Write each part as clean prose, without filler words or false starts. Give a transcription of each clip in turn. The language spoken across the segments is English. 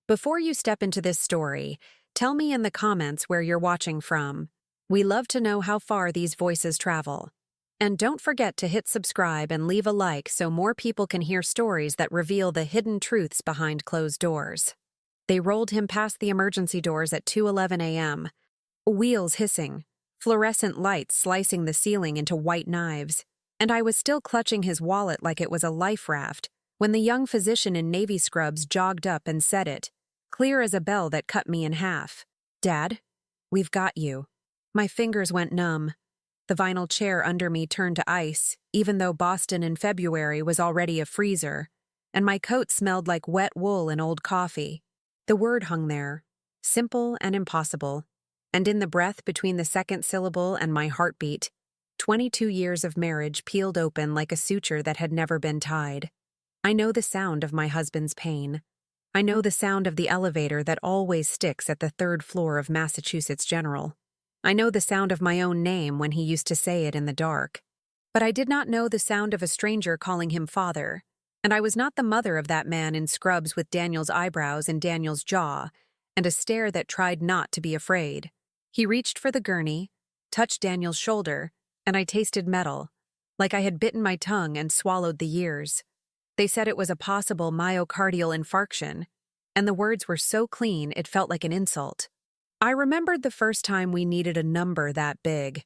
Before you step into this story, tell me in the comments where you're watching from. We love to know how far these voices travel. And don't forget to hit subscribe and leave a like so more people can hear stories that reveal the hidden truths behind closed doors. They rolled him past the emergency doors at 2:11 a.m. Wheels hissing, fluorescent lights slicing the ceiling into white knives, and I was still clutching his wallet like it was a life raft when the young physician in navy scrubs jogged up and said it, clear as a bell that cut me in half. "Dad, we've got you." My fingers went numb. The vinyl chair under me turned to ice, even though Boston in February was already a freezer, and my coat smelled like wet wool and old coffee. The word hung there, simple and impossible, and in the breath between the second syllable and my heartbeat, 22 years of marriage peeled open like a suture that had never been tied. I know the sound of my husband's pain. I know the sound of the elevator that always sticks at the third floor of Massachusetts General. I know the sound of my own name when he used to say it in the dark. But I did not know the sound of a stranger calling him father, and I was not the mother of that man in scrubs with Daniel's eyebrows and Daniel's jaw, and a stare that tried not to be afraid. He reached for the gurney, touched Daniel's shoulder, and I tasted metal, like I had bitten my tongue and swallowed the years. They said it was a possible myocardial infarction, and the words were so clean it felt like an insult. I remembered the first time we needed a number that big.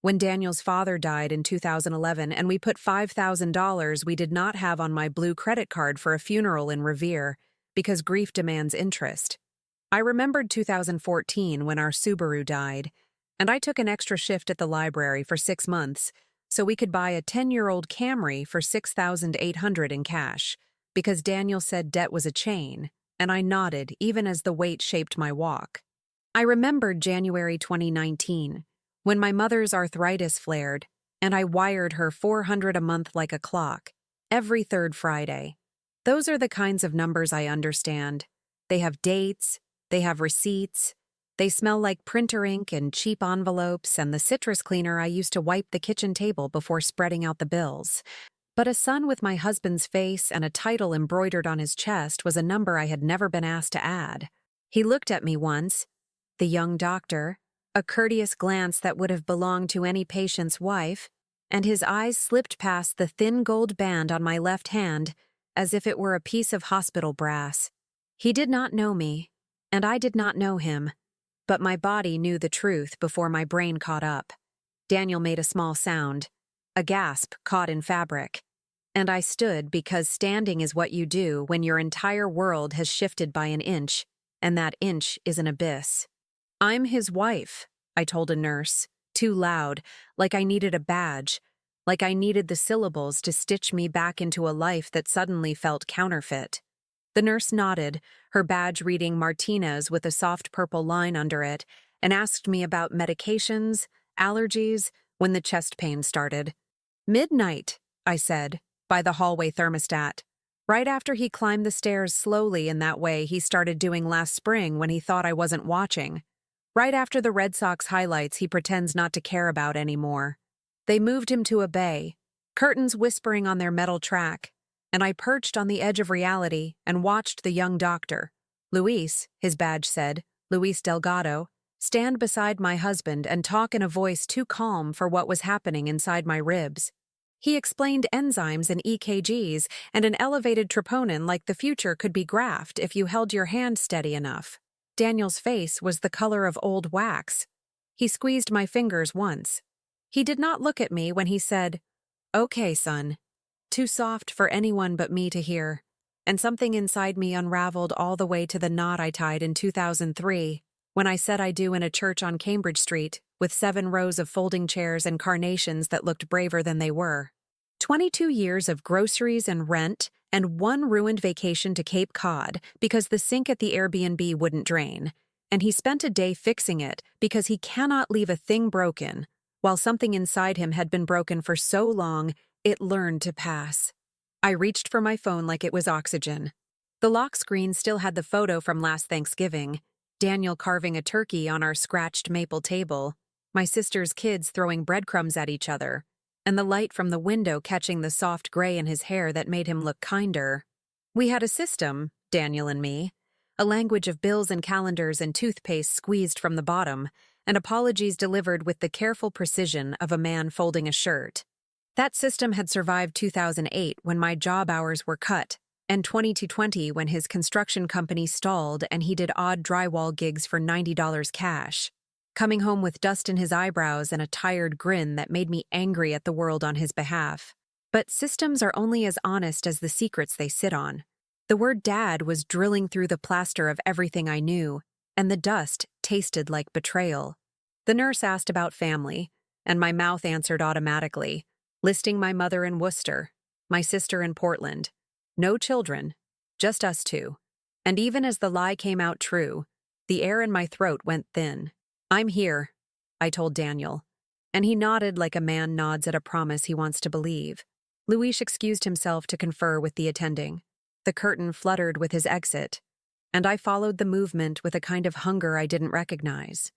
When Daniel's father died in 2011 and we put $5,000 we did not have on my blue credit card for a funeral in Revere because grief demands interest. I remembered 2014 when our Subaru died, and I took an extra shift at the library for 6 months so we could buy a 10-year-old Camry for $6,800 in cash because Daniel said debt was a chain, and I nodded even as the weight shaped my walk. I remembered January 2019, when my mother's arthritis flared, and I wired her $400 a month like a clock, every third Friday. Those are the kinds of numbers I understand. They have dates, they have receipts, they smell like printer ink and cheap envelopes and the citrus cleaner I used to wipe the kitchen table before spreading out the bills. But a son with my husband's face and a title embroidered on his chest was a number I had never been asked to add. He looked at me once, the young doctor, a courteous glance that would have belonged to any patient's wife, and his eyes slipped past the thin gold band on my left hand as if it were a piece of hospital brass. He did not know me, and I did not know him, but my body knew the truth before my brain caught up. Daniel made a small sound, a gasp caught in fabric, and I stood because standing is what you do when your entire world has shifted by an inch, and that inch is an abyss. "I'm his wife," I told a nurse, too loud, like I needed a badge, like I needed the syllables to stitch me back into a life that suddenly felt counterfeit. The nurse nodded, her badge reading Martinez with a soft purple line under it, and asked me about medications, allergies, when the chest pain started. "Midnight," I said, by the hallway thermostat. Right after he climbed the stairs slowly in that way he started doing last spring when he thought I wasn't watching. Right after the Red Sox highlights he pretends not to care about anymore. They moved him to a bay, curtains whispering on their metal track, and I perched on the edge of reality and watched the young doctor, Luis, his badge said, Luis Delgado, stand beside my husband and talk in a voice too calm for what was happening inside my ribs. He explained enzymes and EKGs and an elevated troponin like the future could be graphed if you held your hand steady enough. Daniel's face was the color of old wax. He squeezed my fingers once. He did not look at me when he said, "Okay, son." Too soft for anyone but me to hear, and something inside me unraveled all the way to the knot I tied in 2003, when I said I do in a church on Cambridge Street, with 7 rows of folding chairs and carnations that looked braver than they were. 22 years of groceries and rent, and 1 ruined vacation to Cape Cod because the sink at the Airbnb wouldn't drain, and he spent a day fixing it because he cannot leave a thing broken, while something inside him had been broken for so long it learned to pass. I reached for my phone like it was oxygen. The lock screen still had the photo from last Thanksgiving, Daniel carving a turkey on our scratched maple table, my sister's kids throwing breadcrumbs at each other, and the light from the window catching the soft gray in his hair that made him look kinder. We had a system, Daniel and me. a language of bills and calendars and toothpaste squeezed from the bottom, and apologies delivered with the careful precision of a man folding a shirt. That system had survived 2008 when my job hours were cut, and 2020 when his construction company stalled and he did odd drywall gigs for $90 cash, coming home with dust in his eyebrows and a tired grin that made me angry at the world on his behalf. But systems are only as honest as the secrets they sit on. The word dad was drilling through the plaster of everything I knew, and the dust tasted like betrayal. The nurse asked about family, and my mouth answered automatically, listing my mother in Worcester, my sister in Portland. No children, just us two. And even as the lie came out true, the air in my throat went thin. "I'm here," I told Daniel, and he nodded like a man nods at a promise he wants to believe. Luis excused himself to confer with the attending. The curtain fluttered with his exit, and I followed the movement with a kind of hunger I didn't recognize.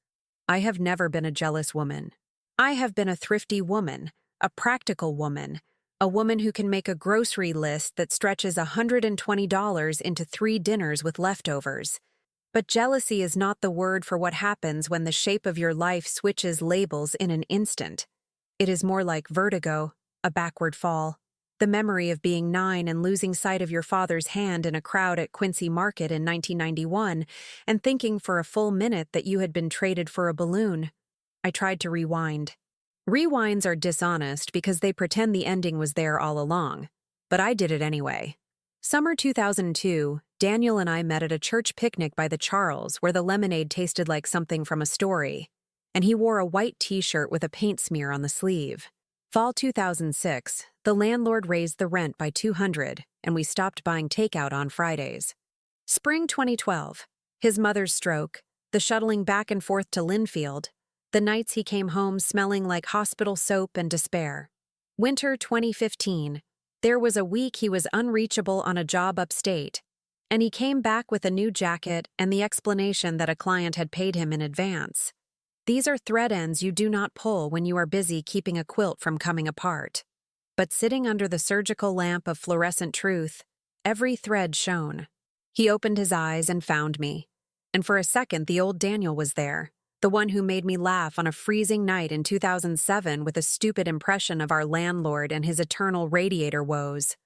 I have never been a jealous woman. I have been a thrifty woman, a practical woman, a woman who can make a grocery list that stretches $120 into 3 dinners with leftovers. But jealousy is not the word for what happens when the shape of your life switches labels in an instant. It is more like vertigo, a backward fall. The memory of being 9 and losing sight of your father's hand in a crowd at Quincy Market in 1991 and thinking for a full minute that you had been traded for a balloon. I tried to rewind. Rewinds are dishonest because they pretend the ending was there all along. But I did it anyway. Summer 2002, Daniel and I met at a church picnic by the Charles where the lemonade tasted like something from a story, and he wore a white t-shirt with a paint smear on the sleeve. Fall 2006, the landlord raised the rent by $200, and we stopped buying takeout on Fridays. Spring 2012, his mother's stroke, the shuttling back and forth to Linfield, the nights he came home smelling like hospital soap and despair. Winter 2015, there was a week he was unreachable on a job upstate, and he came back with a new jacket and the explanation that a client had paid him in advance. These are thread ends you do not pull when you are busy keeping a quilt from coming apart. But sitting under the surgical lamp of fluorescent truth, every thread shone. He opened his eyes and found me. And for a second, the old Daniel was there, the one who made me laugh on a freezing night in 2007 with a stupid impression of our landlord and his eternal radiator woes.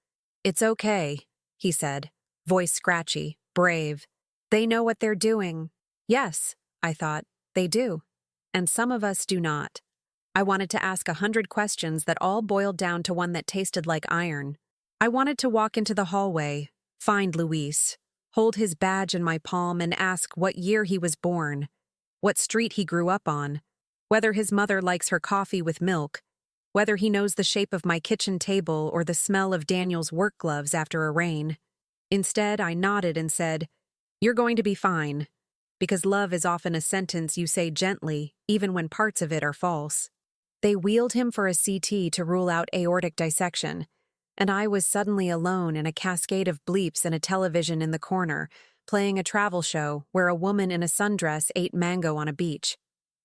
"It's okay," he said, voice scratchy, brave. "They know what they're doing." Yes, I thought, they do. And some of us do not. I wanted to ask 100 questions that all boiled down to one that tasted like iron. I wanted to walk into the hallway, find Luis, hold his badge in my palm and ask what year he was born, what street he grew up on, whether his mother likes her coffee with milk, whether he knows the shape of my kitchen table or the smell of Daniel's work gloves after a rain. Instead, I nodded and said, "You're going to be fine," because love is often a sentence you say gently, even when parts of it are false. They wheeled him for a CT to rule out aortic dissection, and I was suddenly alone in a cascade of bleeps and a television in the corner, playing a travel show where a woman in a sundress ate mango on a beach.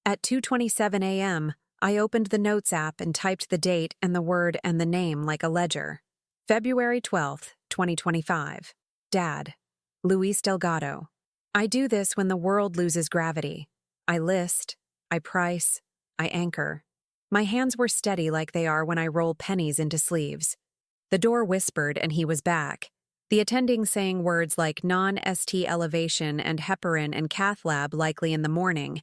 At 2:27 a.m., I opened the Notes app and typed the date and the word and the name like a ledger. February 12th, 2025. Dad. Luis Delgado. I do this when the world loses gravity. I list, I price, I anchor. My hands were steady like they are when I roll pennies into sleeves. The door whispered and he was back, the attending saying words like non-ST elevation and heparin and cath lab likely in the morning,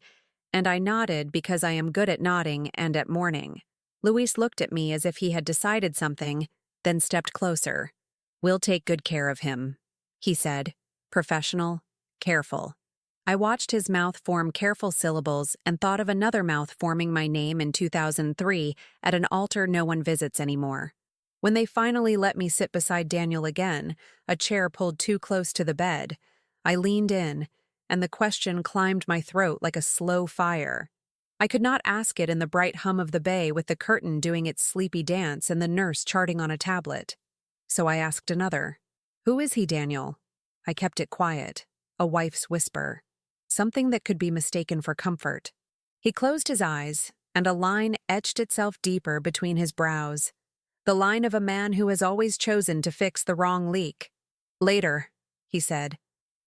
and I nodded because I am good at nodding and at morning. Luis looked at me as if he had decided something, then stepped closer. "We'll take good care of him," he said, professional, careful. I watched his mouth form careful syllables and thought of another mouth forming my name in 2003 at an altar no one visits anymore. When they finally let me sit beside Daniel again, a chair pulled too close to the bed, I leaned in, and the question climbed my throat like a slow fire. I could not ask it in the bright hum of the bay with the curtain doing its sleepy dance and the nurse charting on a tablet. So I asked another. "Who is he, Daniel?" I kept it quiet, a wife's whisper, something that could be mistaken for comfort. He closed his eyes, and a line etched itself deeper between his brows. The line of a man who has always chosen to fix the wrong leak. "Later," he said,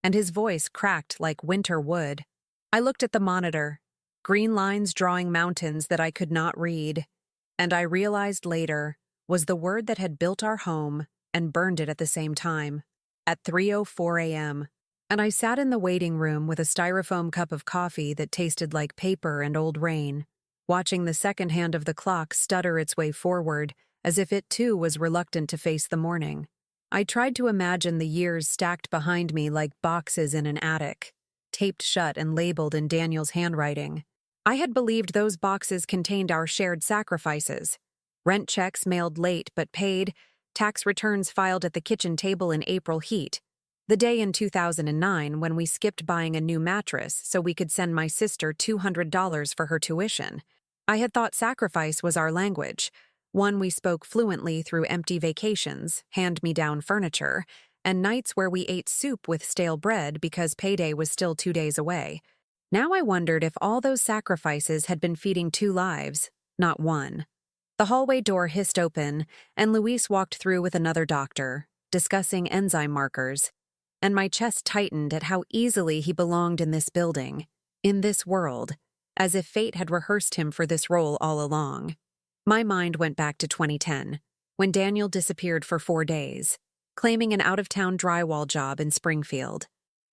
and his voice cracked like winter wood. I looked at the monitor, green lines drawing mountains that I could not read, and I realized later was the word that had built our home and burned it at the same time, at 3:04 a.m. And I sat in the waiting room with a styrofoam cup of coffee that tasted like paper and old rain, watching the second hand of the clock stutter its way forward as if it too was reluctant to face the morning. I tried to imagine the years stacked behind me like boxes in an attic, taped shut and labeled in Daniel's handwriting. I had believed those boxes contained our shared sacrifices. Rent checks mailed late but paid, tax returns filed at the kitchen table in April heat. The day in 2009 when we skipped buying a new mattress so we could send my sister $200 for her tuition. I had thought sacrifice was our language, one we spoke fluently through empty vacations, hand-me-down furniture, and nights where we ate soup with stale bread because payday was still 2 days away. Now I wondered if all those sacrifices had been feeding 2 lives, not one. The hallway door hissed open, and Luis walked through with another doctor, discussing enzyme markers, and my chest tightened at how easily he belonged in this building, in this world, as if fate had rehearsed him for this role all along. My mind went back to 2010, when Daniel disappeared for 4 days, claiming an out-of-town drywall job in Springfield.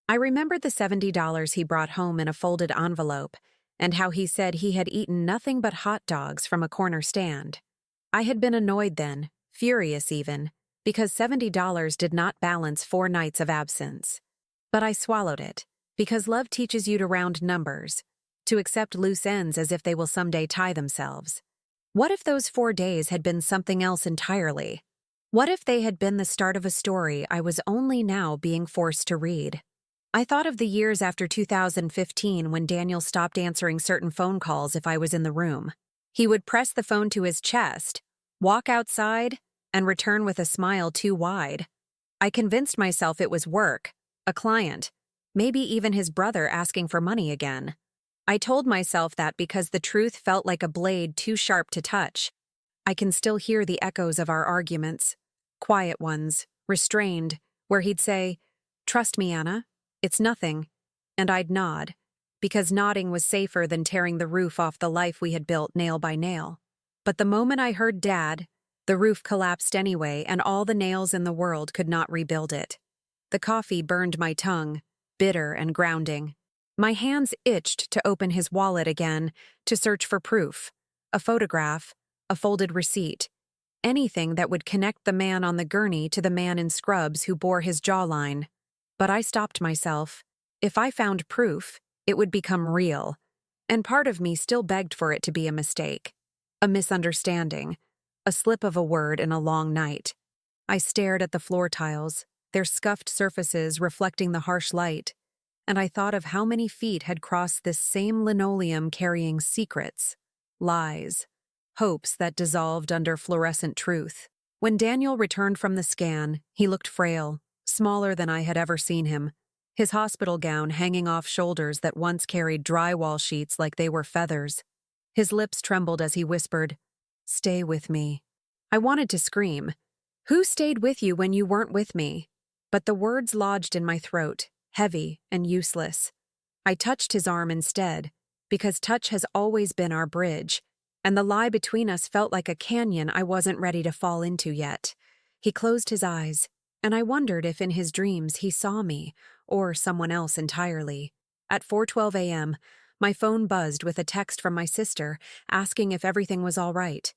I remembered the $70 he brought home in a folded envelope, and how he said he had eaten nothing but hot dogs from a corner stand. I had been annoyed then, furious even, because $70 did not balance 4 nights of absence. But I swallowed it, because love teaches you to round numbers, to accept loose ends as if they will someday tie themselves. What if those 4 days had been something else entirely? What if they had been the start of a story I was only now being forced to read? I thought of the years after 2015 when Daniel stopped answering certain phone calls if I was in the room. He would press the phone to his chest, walk outside, and return with a smile too wide. I convinced myself it was work, a client, maybe even his brother asking for money again. I told myself that because the truth felt like a blade too sharp to touch. I can still hear the echoes of our arguments, quiet ones, restrained, where he'd say, "Trust me, Anna, it's nothing," and I'd nod, because nodding was safer than tearing the roof off the life we had built nail by nail. But the moment I heard Dad, the roof collapsed anyway, and all the nails in the world could not rebuild it. The coffee burned my tongue, bitter and grounding. My hands itched to open his wallet again, to search for proof, a photograph, a folded receipt, anything that would connect the man on the gurney to the man in scrubs who bore his jawline. But I stopped myself. If I found proof, it would become real, and part of me still begged for it to be a mistake, a misunderstanding, a slip of a word in a long night. I stared at the floor tiles, their scuffed surfaces reflecting the harsh light, and I thought of how many feet had crossed this same linoleum carrying secrets, lies, hopes that dissolved under fluorescent truth. When Daniel returned from the scan, he looked frail, smaller than I had ever seen him, his hospital gown hanging off shoulders that once carried drywall sheets like they were feathers. His lips trembled as he whispered, "Stay with me." I wanted to scream, "Who stayed with you when you weren't with me?" But the words lodged in my throat, heavy and useless. I touched his arm instead, because touch has always been our bridge, and the lie between us felt like a canyon I wasn't ready to fall into yet. He closed his eyes, and I wondered if in his dreams he saw me, or someone else entirely. At 4:12 a.m., my phone buzzed with a text from my sister asking if everything was all right.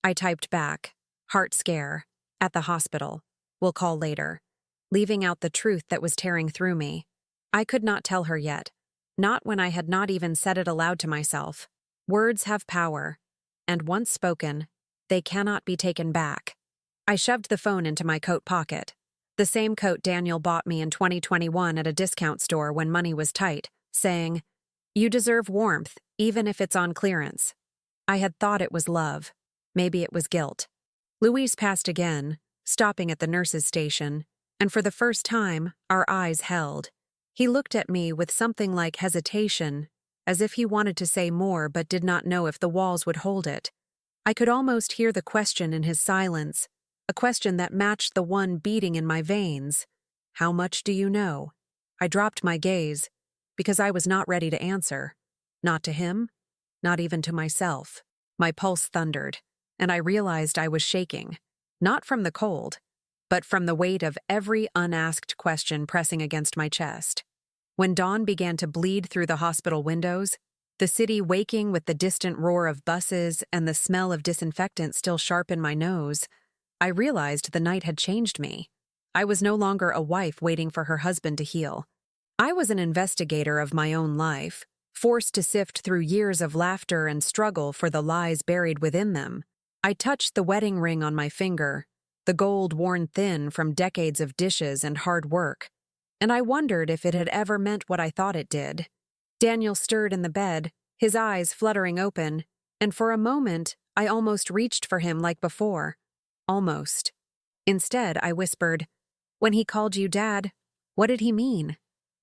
I typed back, "Heart scare, at the hospital, we'll call later," leaving out the truth that was tearing through me. I could not tell her yet, not when I had not even said it aloud to myself. Words have power, and once spoken, they cannot be taken back. I shoved the phone into my coat pocket, the same coat Daniel bought me in 2021 at a discount store when money was tight, saying, "You deserve warmth, even if it's on clearance." I had thought it was love. Maybe it was guilt. Luis passed again, stopping at the nurse's station, and for the first time, our eyes held. He looked at me with something like hesitation, as if he wanted to say more but did not know if the walls would hold it. I could almost hear the question in his silence, a question that matched the one beating in my veins. "How much do you know?" I dropped my gaze because I was not ready to answer. Not to him, not even to myself. My pulse thundered, and I realized I was shaking, not from the cold, but from the weight of every unasked question pressing against my chest. When dawn began to bleed through the hospital windows, the city waking with the distant roar of buses and the smell of disinfectant still sharp in my nose, I realized the night had changed me. I was no longer a wife waiting for her husband to heal. I was an investigator of my own life, forced to sift through years of laughter and struggle for the lies buried within them. I touched the wedding ring on my finger, the gold worn thin from decades of dishes and hard work, and I wondered if it had ever meant what I thought it did. Daniel stirred in the bed, his eyes fluttering open, and for a moment I almost reached for him like before. Almost. Instead, I whispered, "When he called you Dad, what did he mean?"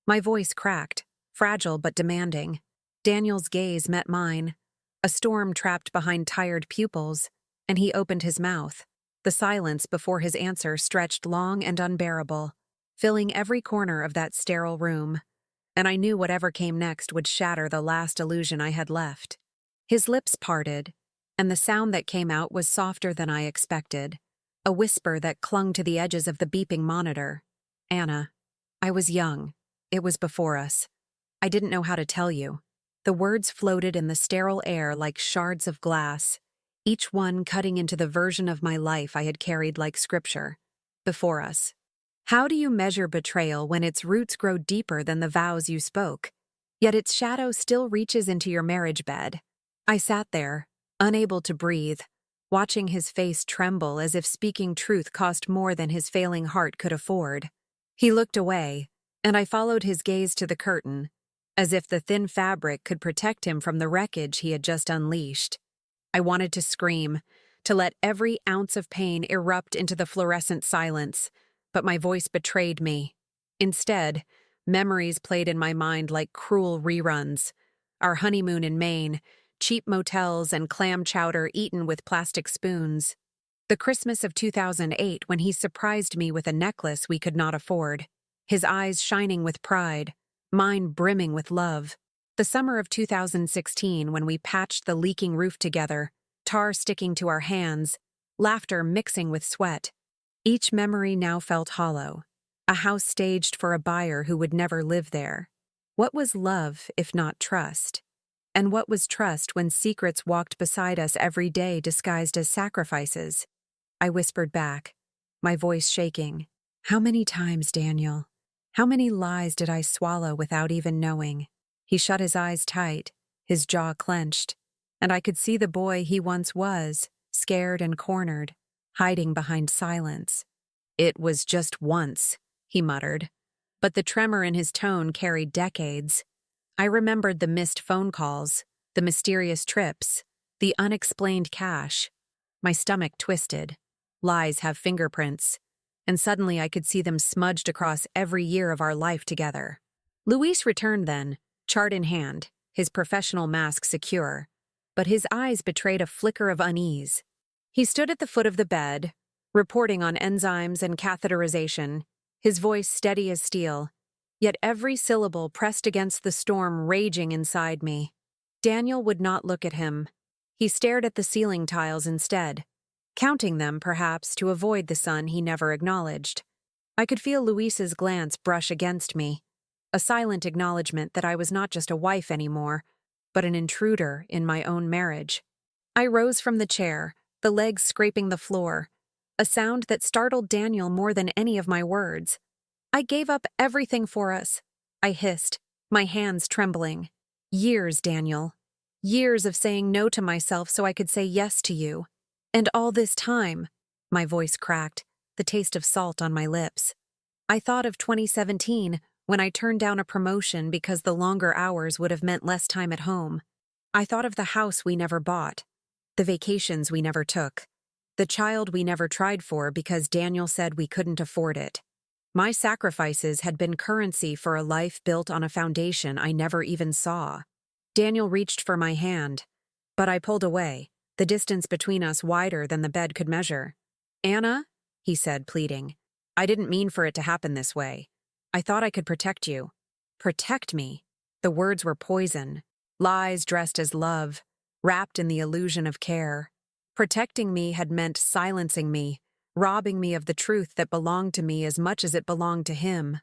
My voice cracked, fragile but demanding. Daniel's gaze met mine, a storm trapped behind tired pupils, and he opened his mouth. The silence before his answer stretched long and unbearable, filling every corner of that sterile room, and I knew whatever came next would shatter the last illusion I had left. His lips parted, and the sound that came out was softer than I expected, a whisper that clung to the edges of the beeping monitor. "Anna, I was young. It was before us. I didn't know how to tell you." The words floated in the sterile air like shards of glass, each one cutting into the version of my life I had carried like scripture. Before us. How do you measure betrayal when its roots grow deeper than the vows you spoke, yet its shadow still reaches into your marriage bed? I sat there, unable to breathe, watching his face tremble as if speaking truth cost more than his failing heart could afford. He looked away, and I followed his gaze to the curtain, as if the thin fabric could protect him from the wreckage he had just unleashed. I wanted to scream, to let every ounce of pain erupt into the fluorescent silence, but my voice betrayed me. Instead, memories played in my mind like cruel reruns. Our honeymoon in Maine, cheap motels and clam chowder eaten with plastic spoons. The Christmas of 2008 when he surprised me with a necklace we could not afford, his eyes shining with pride, mine brimming with love. The summer of 2016 when we patched the leaking roof together, tar sticking to our hands, laughter mixing with sweat. Each memory now felt hollow, a house staged for a buyer who would never live there. What was love if not trust? And what was trust when secrets walked beside us every day disguised as sacrifices? I whispered back, my voice shaking. "How many times, Daniel? How many lies did I swallow without even knowing?" He shut his eyes tight, his jaw clenched, and I could see the boy he once was, scared and cornered, hiding behind silence. "It was just once," he muttered, but the tremor in his tone carried decades. I remembered the missed phone calls, the mysterious trips, the unexplained cash. My stomach twisted. Lies have fingerprints, and suddenly I could see them smudged across every year of our life together. Luis returned then, chart in hand, his professional mask secure, but his eyes betrayed a flicker of unease. He stood at the foot of the bed, reporting on enzymes and catheterization, his voice steady as steel, yet every syllable pressed against the storm raging inside me. Daniel would not look at him. He stared at the ceiling tiles instead, counting them perhaps to avoid the sun he never acknowledged. I could feel Luis's glance brush against me, a silent acknowledgement that I was not just a wife anymore, but an intruder in my own marriage. I rose from the chair, the legs scraping the floor, a sound that startled Daniel more than any of my words. "I gave up everything for us," I hissed, my hands trembling. "Years, Daniel. Years of saying no to myself so I could say yes to you. And all this time," my voice cracked, the taste of salt on my lips. I thought of 2017, when I turned down a promotion because the longer hours would have meant less time at home. I thought of the house we never bought, the vacations we never took, the child we never tried for because Daniel said we couldn't afford it. My sacrifices had been currency for a life built on a foundation I never even saw. Daniel reached for my hand, but I pulled away, the distance between us wider than the bed could measure. "Anna," he said, pleading, "I didn't mean for it to happen this way. I thought I could protect you. Protect me. The words were poison, lies dressed as love, wrapped in the illusion of care. Protecting me had meant silencing me, robbing me of the truth that belonged to me as much as it belonged to him.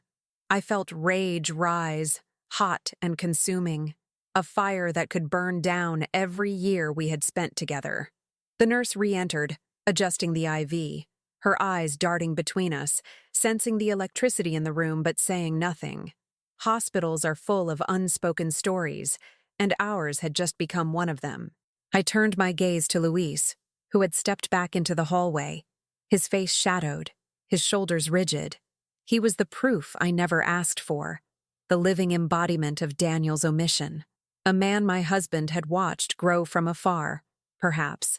I felt rage rise, hot and consuming, a fire that could burn down every year we had spent together. The nurse re-entered, adjusting the IV, her eyes darting between us, sensing the electricity in the room but saying nothing. Hospitals are full of unspoken stories, and ours had just become one of them. I turned my gaze to Luis, who had stepped back into the hallway, his face shadowed, his shoulders rigid. He was the proof I never asked for, the living embodiment of Daniel's omission. A man my husband had watched grow from afar, perhaps,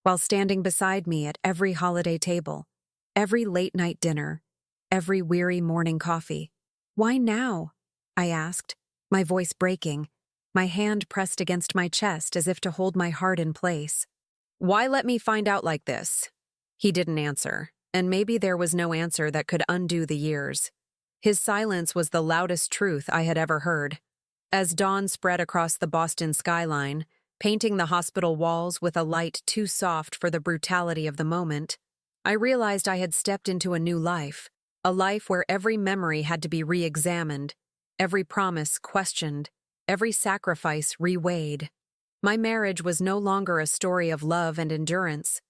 while standing beside me at every holiday table, every late-night dinner, every weary morning coffee. "Why now?" I asked, my voice breaking, my hand pressed against my chest as if to hold my heart in place. "Why let me find out like this?" He didn't answer, and maybe there was no answer that could undo the years. His silence was the loudest truth I had ever heard. As dawn spread across the Boston skyline, painting the hospital walls with a light too soft for the brutality of the moment, I realized I had stepped into a new life, a life where every memory had to be re-examined, every promise questioned, every sacrifice reweighed. My marriage was no longer a story of love and endurance.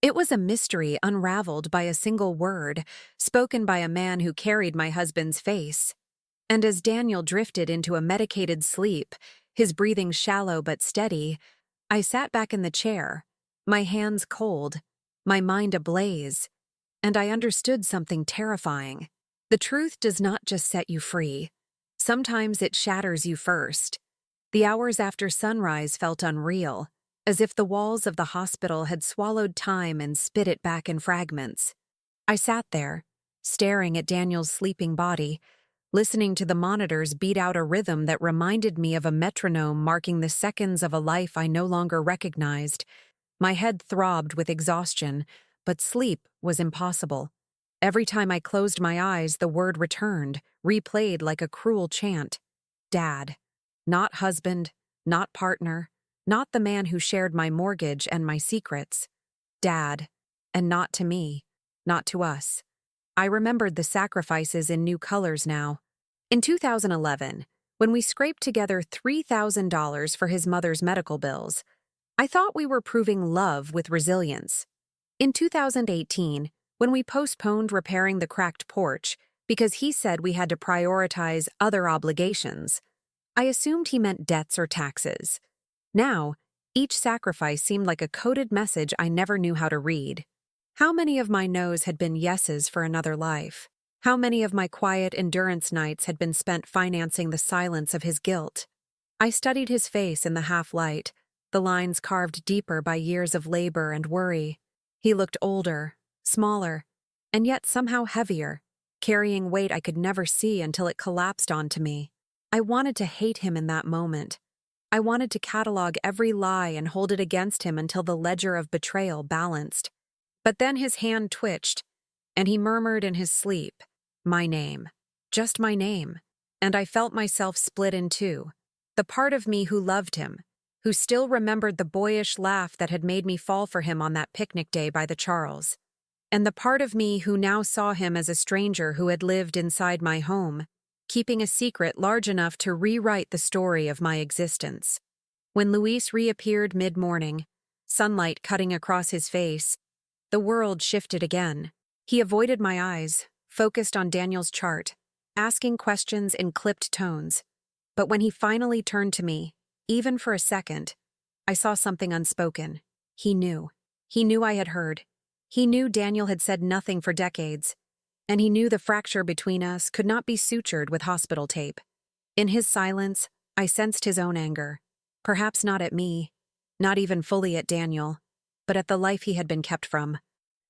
It was a mystery unraveled by a single word, spoken by a man who carried my husband's face. And as Daniel drifted into a medicated sleep, his breathing shallow but steady, I sat back in the chair, my hands cold, my mind ablaze, and I understood something terrifying. The truth does not just set you free. Sometimes it shatters you first. The hours after sunrise felt unreal, as if the walls of the hospital had swallowed time and spit it back in fragments. I sat there, staring at Daniel's sleeping body, listening to the monitors beat out a rhythm that reminded me of a metronome marking the seconds of a life I no longer recognized. My head throbbed with exhaustion, but sleep was impossible. Every time I closed my eyes, the word returned, replayed like a cruel chant. Dad. Not husband, not partner, not the man who shared my mortgage and my secrets. Dad. And not to me, not to us. I remembered the sacrifices in new colors now. In 2011, when we scraped together $3,000 for his mother's medical bills, I thought we were proving love with resilience. In 2018, when we postponed repairing the cracked porch because he said we had to prioritize other obligations, I assumed he meant debts or taxes. Now, each sacrifice seemed like a coded message I never knew how to read. How many of my no's had been yeses for another life? How many of my quiet endurance nights had been spent financing the silence of his guilt? I studied his face in the half-light, the lines carved deeper by years of labor and worry. He looked older, smaller, and yet somehow heavier, carrying weight I could never see until it collapsed onto me. I wanted to hate him in that moment. I wanted to catalog every lie and hold it against him until the ledger of betrayal balanced. But then his hand twitched, and he murmured in his sleep, my name, just my name, and I felt myself split in two. The part of me who loved him, who still remembered the boyish laugh that had made me fall for him on that picnic day by the Charles, and the part of me who now saw him as a stranger who had lived inside my home, keeping a secret large enough to rewrite the story of my existence. When Luis reappeared mid-morning, sunlight cutting across his face, the world shifted again. He avoided my eyes, focused on Daniel's chart, asking questions in clipped tones. But when he finally turned to me, even for a second, I saw something unspoken. He knew. He knew I had heard. He knew Daniel had said nothing for decades. And he knew the fracture between us could not be sutured with hospital tape. In his silence, I sensed his own anger. Perhaps not at me, not even fully at Daniel, but at the life he had been kept from.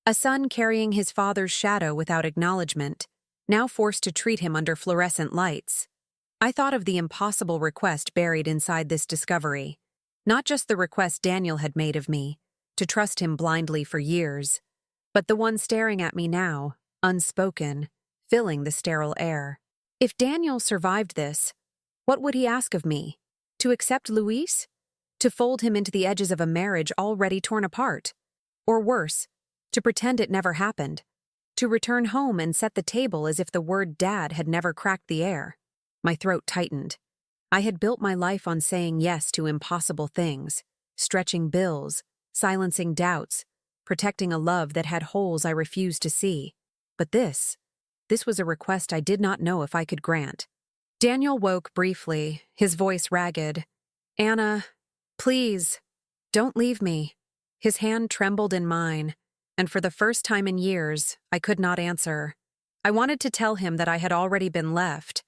A son carrying his father's shadow without acknowledgement, now forced to treat him under fluorescent lights. I thought of the impossible request buried inside this discovery. Not just the request Daniel had made of me, to trust him blindly for years, but the one staring at me now, unspoken, filling the sterile air. If Daniel survived this, what would he ask of me? To accept Luis? To fold him into the edges of a marriage already torn apart? Or worse, to pretend it never happened? To return home and set the table as if the word dad had never cracked the air? My throat tightened. I had built my life on saying yes to impossible things, stretching bills, silencing doubts, protecting a love that had holes I refused to see. But this was a request I did not know if I could grant. Daniel woke briefly, his voice ragged. "Anna, please, don't leave me." His hand trembled in mine, and for the first time in years, I could not answer. I wanted to tell him that I had already been left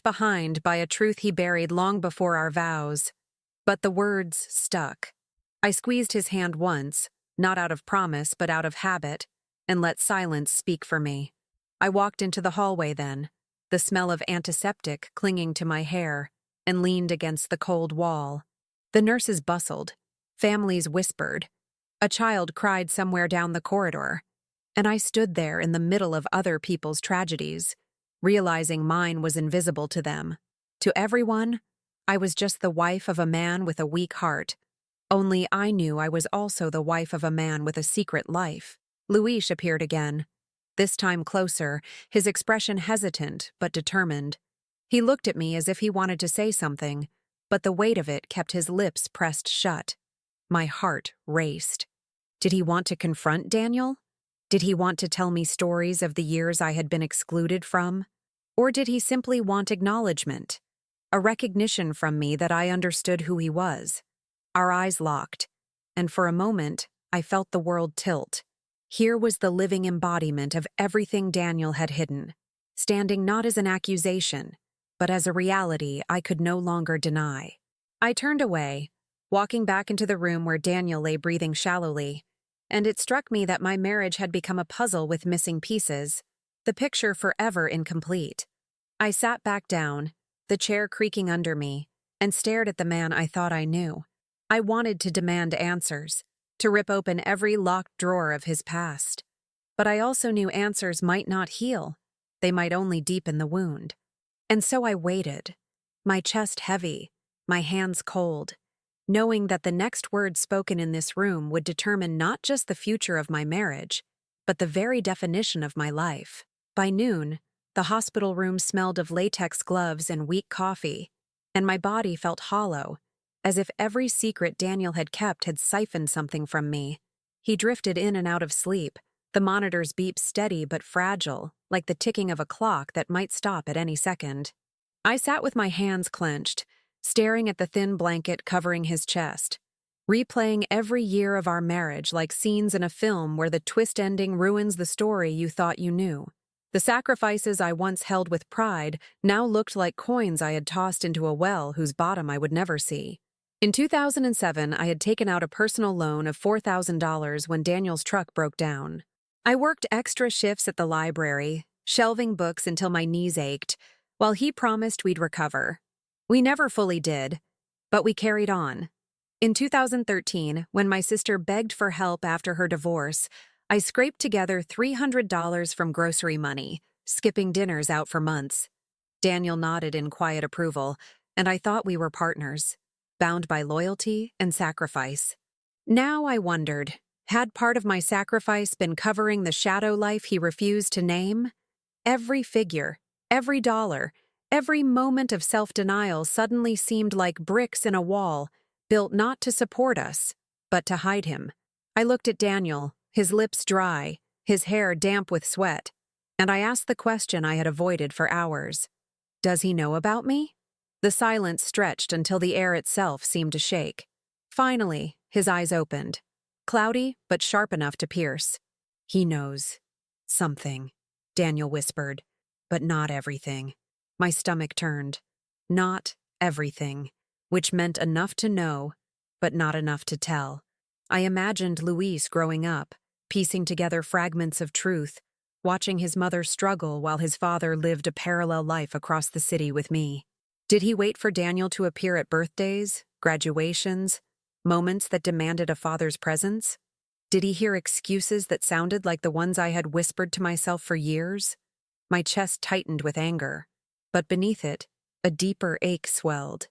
behind by a truth he buried long before our vows. But the words stuck. I squeezed his hand once, not out of promise but out of habit, and let silence speak for me. I walked into the hallway then, the smell of antiseptic clinging to my hair, and leaned against the cold wall. The nurses bustled. Families whispered. A child cried somewhere down the corridor. And I stood there in the middle of other people's tragedies, realizing mine was invisible to them. To everyone, I was just the wife of a man with a weak heart. Only I knew I was also the wife of a man with a secret life. Luis appeared again. This time closer, his expression hesitant but determined. He looked at me as if he wanted to say something, but the weight of it kept his lips pressed shut. My heart raced. Did he want to confront Daniel? Did he want to tell me stories of the years I had been excluded from? Or did he simply want acknowledgement? A recognition from me that I understood who he was. Our eyes locked, and for a moment, I felt the world tilt. Here was the living embodiment of everything Daniel had hidden, standing not as an accusation, but as a reality I could no longer deny. I turned away, walking back into the room where Daniel lay breathing shallowly, and it struck me that my marriage had become a puzzle with missing pieces, the picture forever incomplete. I sat back down, the chair creaking under me, and stared at the man I thought I knew. I wanted to demand answers, to rip open every locked drawer of his past. But I also knew answers might not heal. They might only deepen the wound. And so I waited, my chest heavy, my hands cold, knowing that the next word spoken in this room would determine not just the future of my marriage, but the very definition of my life. By noon, the hospital room smelled of latex gloves and weak coffee, and my body felt hollow, as if every secret Daniel had kept had siphoned something from me. He drifted in and out of sleep, the monitor's beep steady but fragile, like the ticking of a clock that might stop at any second. I sat with my hands clenched, staring at the thin blanket covering his chest, replaying every year of our marriage like scenes in a film where the twist ending ruins the story you thought you knew. The sacrifices I once held with pride now looked like coins I had tossed into a well whose bottom I would never see. In 2007, I had taken out a personal loan of $4,000 when Daniel's truck broke down. I worked extra shifts at the library, shelving books until my knees ached, while he promised we'd recover. We never fully did, but we carried on. In 2013, when my sister begged for help after her divorce, I scraped together $300 from grocery money, skipping dinners out for months. Daniel nodded in quiet approval, and I thought we were partners, bound by loyalty and sacrifice. Now I wondered, had part of my sacrifice been covering the shadow life he refused to name? Every figure, every dollar, every moment of self-denial suddenly seemed like bricks in a wall, built not to support us, but to hide him. I looked at Daniel, his lips dry, his hair damp with sweat, and I asked the question I had avoided for hours. Does he know about me? The silence stretched until the air itself seemed to shake. Finally, his eyes opened, cloudy but sharp enough to pierce. He knows. Something, Daniel whispered, but not everything. My stomach turned. Not everything, which meant enough to know, but not enough to tell. I imagined Luis growing up, piecing together fragments of truth, watching his mother struggle while his father lived a parallel life across the city with me. Did he wait for Daniel to appear at birthdays, graduations, moments that demanded a father's presence? Did he hear excuses that sounded like the ones I had whispered to myself for years? My chest tightened with anger. But beneath it, a deeper ache swelled,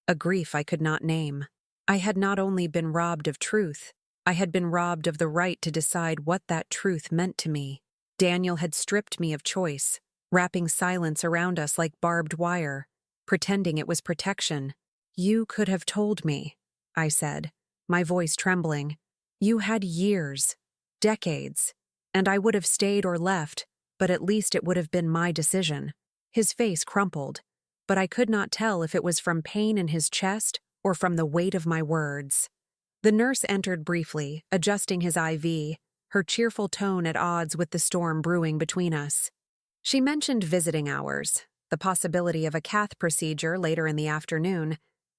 a grief I could not name. I had not only been robbed of truth, I had been robbed of the right to decide what that truth meant to me. Daniel had stripped me of choice, wrapping silence around us like barbed wire, pretending it was protection. "You could have told me," I said, my voice trembling. "You had years, decades, and I would have stayed or left, but at least it would have been my decision." His face crumpled, but I could not tell if it was from pain in his chest or from the weight of my words. The nurse entered briefly, adjusting his IV, her cheerful tone at odds with the storm brewing between us. She mentioned visiting hours, the possibility of a cath procedure later in the afternoon,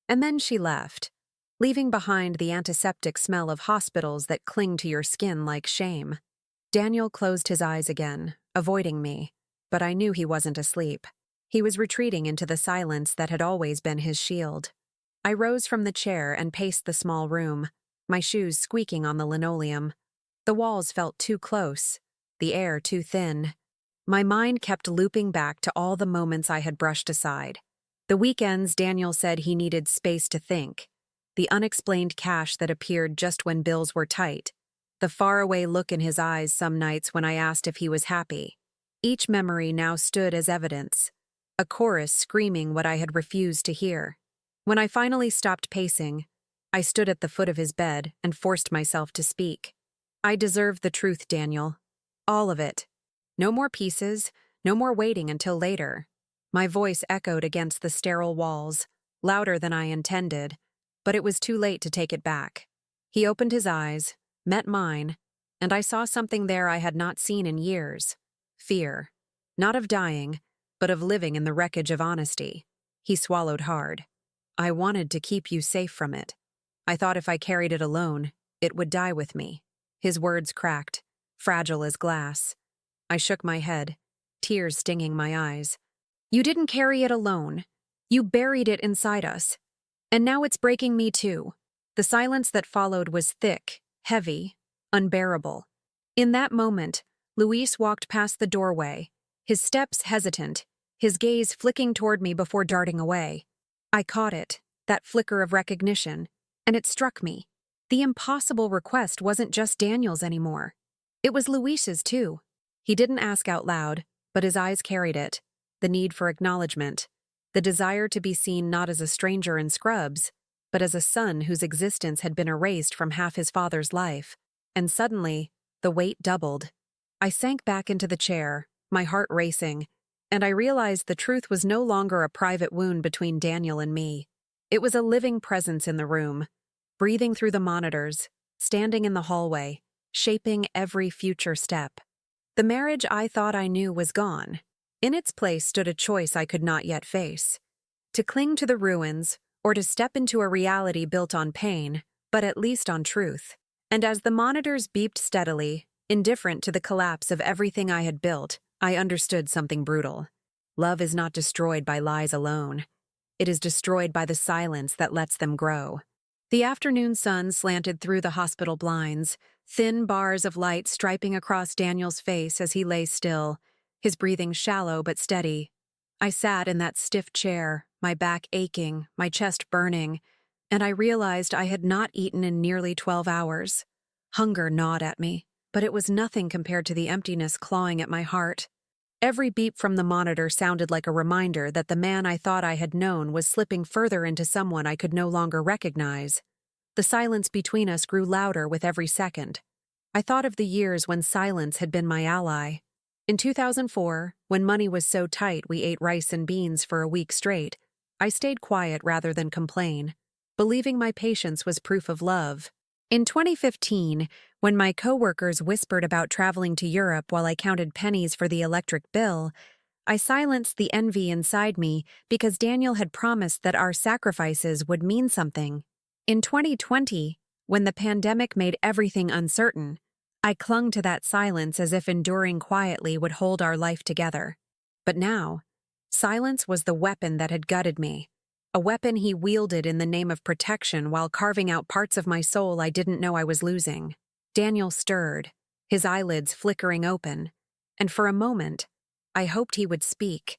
and then she left, leaving behind the antiseptic smell of hospitals that cling to your skin like shame. Daniel closed his eyes again, avoiding me, but I knew he wasn't asleep. He was retreating into the silence that had always been his shield. I rose from the chair and paced the small room, my shoes squeaking on the linoleum. The walls felt too close, the air too thin. My mind kept looping back to all the moments I had brushed aside. The weekends Daniel said he needed space to think, the unexplained cash that appeared just when bills were tight, the faraway look in his eyes some nights when I asked if he was happy. Each memory now stood as evidence, a chorus screaming what I had refused to hear. When I finally stopped pacing, I stood at the foot of his bed and forced myself to speak. "I deserve the truth, Daniel. All of it. No more pieces, no more waiting until later." My voice echoed against the sterile walls, louder than I intended, but it was too late to take it back. He opened his eyes, met mine, and I saw something there I had not seen in years. Fear. Not of dying, but of living in the wreckage of honesty. He swallowed hard. "I wanted to keep you safe from it. I thought if I carried it alone, it would die with me." His words cracked, fragile as glass. I shook my head, tears stinging my eyes. "You didn't carry it alone. You buried it inside us. And now it's breaking me too." The silence that followed was thick, heavy, unbearable. In that moment, Luis walked past the doorway, his steps hesitant, his gaze flicking toward me before darting away. I caught it, that flicker of recognition, and it struck me. The impossible request wasn't just Daniel's anymore. It was Luis's too. He didn't ask out loud, but his eyes carried it, the need for acknowledgement, the desire to be seen not as a stranger in scrubs, but as a son whose existence had been erased from half his father's life. And suddenly, the weight doubled. I sank back into the chair, my heart racing, and I realized the truth was no longer a private wound between Daniel and me. It was a living presence in the room, breathing through the monitors, standing in the hallway, shaping every future step. The marriage I thought I knew was gone. In its place stood a choice I could not yet face: to cling to the ruins, or to step into a reality built on pain, but at least on truth. And as the monitors beeped steadily, indifferent to the collapse of everything I had built, I understood something brutal. Love is not destroyed by lies alone. It is destroyed by the silence that lets them grow. The afternoon sun slanted through the hospital blinds, thin bars of light striping across Daniel's face as he lay still, his breathing shallow but steady. I sat in that stiff chair, my back aching, my chest burning, and I realized I had not eaten in nearly 12 hours. Hunger gnawed at me, but it was nothing compared to the emptiness clawing at my heart. Every beep from the monitor sounded like a reminder that the man I thought I had known was slipping further into someone I could no longer recognize. The silence between us grew louder with every second. I thought of the years when silence had been my ally. In 2004, when money was so tight we ate rice and beans for a week straight, I stayed quiet rather than complain, believing my patience was proof of love. In 2015, when my coworkers whispered about traveling to Europe while I counted pennies for the electric bill, I silenced the envy inside me because Daniel had promised that our sacrifices would mean something. In 2020, when the pandemic made everything uncertain, I clung to that silence as if enduring quietly would hold our life together. But now, silence was the weapon that had gutted me. A weapon he wielded in the name of protection while carving out parts of my soul I didn't know I was losing. Daniel stirred, his eyelids flickering open, and for a moment, I hoped he would speak.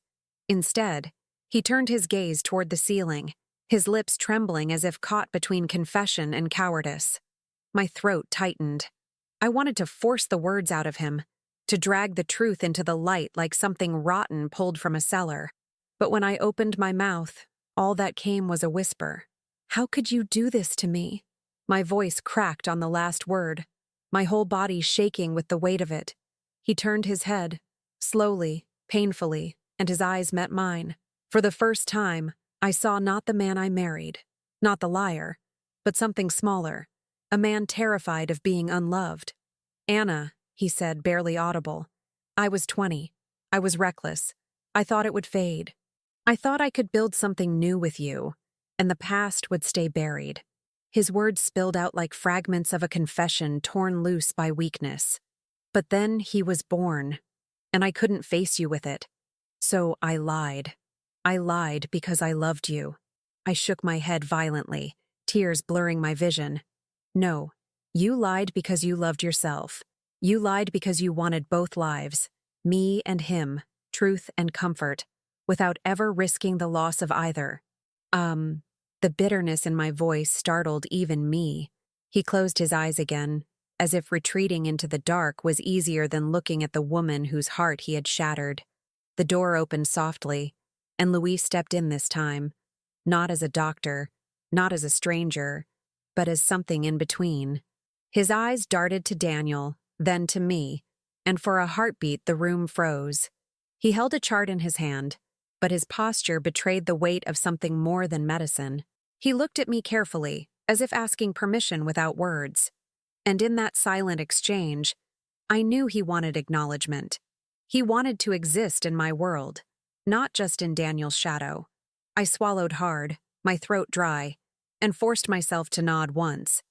Instead, he turned his gaze toward the ceiling, his lips trembling as if caught between confession and cowardice. My throat tightened. I wanted to force the words out of him, to drag the truth into the light like something rotten pulled from a cellar. But when I opened my mouth, all that came was a whisper. "How could you do this to me?" My voice cracked on the last word, my whole body shaking with the weight of it. He turned his head, slowly, painfully, and his eyes met mine. For the first time, I saw not the man I married, not the liar, but something smaller, a man terrified of being unloved. "Anna," he said, barely audible. "I was 20. I was reckless. I thought it would fade. I thought I could build something new with you, and the past would stay buried." His words spilled out like fragments of a confession torn loose by weakness. "But then he was born, and I couldn't face you with it. So I lied. I lied because I loved you." I shook my head violently, tears blurring my vision. "No, you lied because you loved yourself. You lied because you wanted both lives, me and him, truth and comfort, without ever risking the loss of either." The bitterness in my voice startled even me. He closed his eyes again, as if retreating into the dark was easier than looking at the woman whose heart he had shattered. The door opened softly, and Louis stepped in this time, not as a doctor, not as a stranger, but as something in between. His eyes darted to Daniel, then to me, and for a heartbeat the room froze. He held a chart in his hand, but his posture betrayed the weight of something more than medicine. He looked at me carefully, as if asking permission without words. And in that silent exchange, I knew he wanted acknowledgement. He wanted to exist in my world, not just in Daniel's shadow. I swallowed hard, my throat dry, and forced myself to nod once.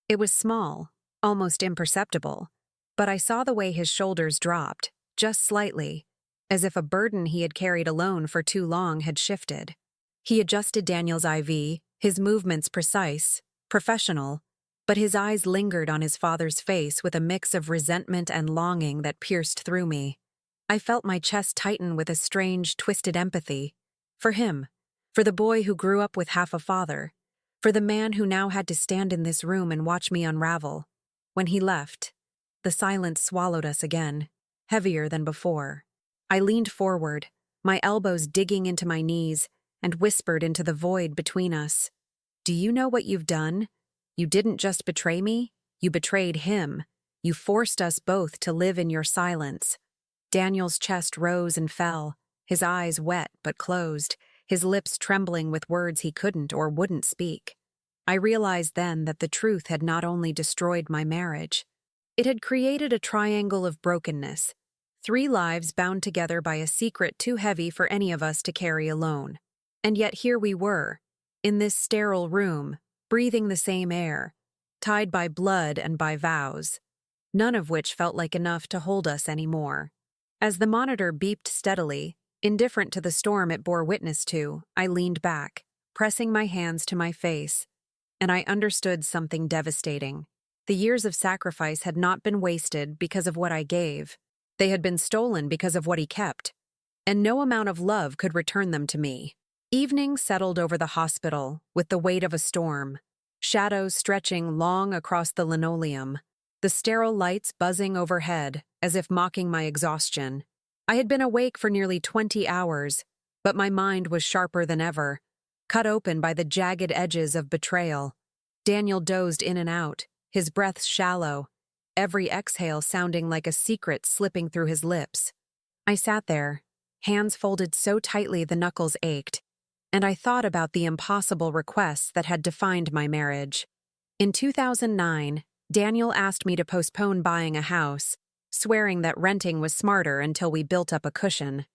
It was small, almost imperceptible, but I saw the way his shoulders dropped, just slightly, as if a burden he had carried alone for too long had shifted. He adjusted Daniel's IV, his movements precise, professional, but his eyes lingered on his father's face with a mix of resentment and longing that pierced through me. I felt my chest tighten with a strange, twisted empathy. For him, for the boy who grew up with half a father, for the man who now had to stand in this room and watch me unravel. When he left, the silence swallowed us again, heavier than before. I leaned forward, my elbows digging into my knees, and whispered into the void between us. "Do you know what you've done? You didn't just betray me, you betrayed him. You forced us both to live in your silence." Daniel's chest rose and fell, his eyes wet but closed, his lips trembling with words he couldn't or wouldn't speak. I realized then that the truth had not only destroyed my marriage, it had created a triangle of brokenness, 3 lives bound together by a secret too heavy for any of us to carry alone. And yet here we were, in this sterile room, breathing the same air, tied by blood and by vows, none of which felt like enough to hold us anymore. As the monitor beeped steadily, indifferent to the storm it bore witness to, I leaned back, pressing my hands to my face, and I understood something devastating. The years of sacrifice had not been wasted because of what I gave. They had been stolen because of what he kept, and no amount of love could return them to me. Evening settled over the hospital with the weight of a storm, shadows stretching long across the linoleum, the sterile lights buzzing overhead as if mocking my exhaustion. I had been awake for nearly 20 hours, but my mind was sharper than ever, cut open by the jagged edges of betrayal. Daniel dozed in and out, his breath shallow, every exhale sounding like a secret slipping through his lips. I sat there, hands folded so tightly the knuckles ached, and I thought about the impossible requests that had defined my marriage. In 2009, Daniel asked me to postpone buying a house, swearing that renting was smarter until we built up a cushion.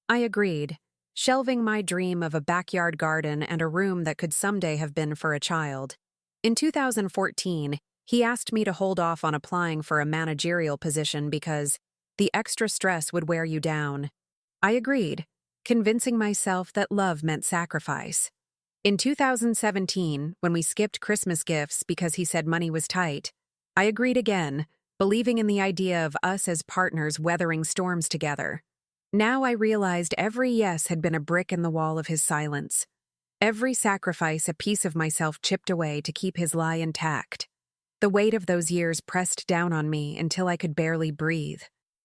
I agreed, shelving my dream of a backyard garden and a room that could someday have been for a child. In 2014, he asked me to hold off on applying for a managerial position because the extra stress would wear you down. I agreed, convincing myself that love meant sacrifice. In 2017, when we skipped Christmas gifts because he said money was tight, I agreed again, believing in the idea of us as partners weathering storms together. Now I realized every yes had been a brick in the wall of his silence. Every sacrifice a piece of myself chipped away to keep his lie intact. The weight of those years pressed down on me until I could barely breathe.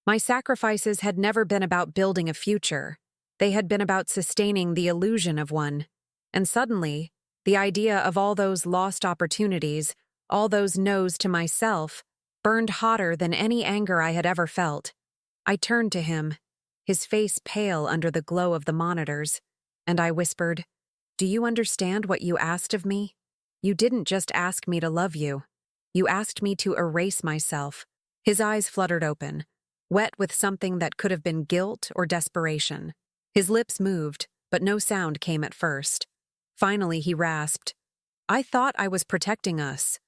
My sacrifices had never been about building a future. They had been about sustaining the illusion of one. And suddenly, the idea of all those lost opportunities, all those no's to myself, burned hotter than any anger I had ever felt. I turned to him, his face pale under the glow of the monitors, and I whispered, "Do you understand what you asked of me? You didn't just ask me to love you. You asked me to erase myself." His eyes fluttered open, wet with something that could have been guilt or desperation. His lips moved, but no sound came at first. Finally, he rasped, "I thought I was protecting us."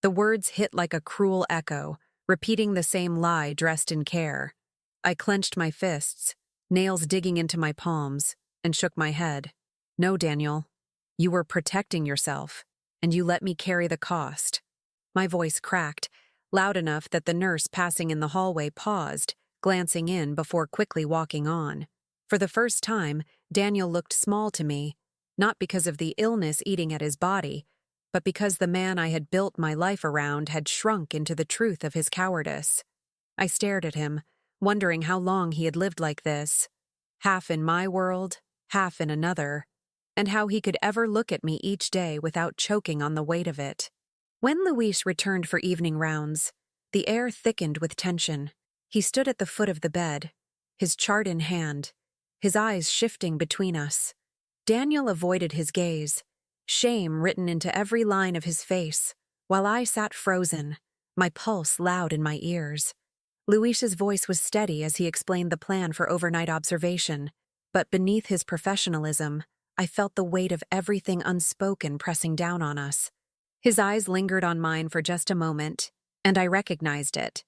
The words hit like a cruel echo, repeating the same lie dressed in care. I clenched my fists, nails digging into my palms, and shook my head. "No, Daniel. You were protecting yourself, and you let me carry the cost." My voice cracked, loud enough that the nurse passing in the hallway paused, glancing in before quickly walking on. For the first time, Daniel looked small to me, not because of the illness eating at his body, but because the man I had built my life around had shrunk into the truth of his cowardice. I stared at him, wondering how long he had lived like this, half in my world, half in another, and how he could ever look at me each day without choking on the weight of it. When Luis returned for evening rounds, the air thickened with tension. He stood at the foot of the bed, his chart in hand, his eyes shifting between us. Daniel avoided his gaze, shame written into every line of his face, while I sat frozen, my pulse loud in my ears. Luis's voice was steady as he explained the plan for overnight observation, but beneath his professionalism, I felt the weight of everything unspoken pressing down on us. His eyes lingered on mine for just a moment, and I recognized it.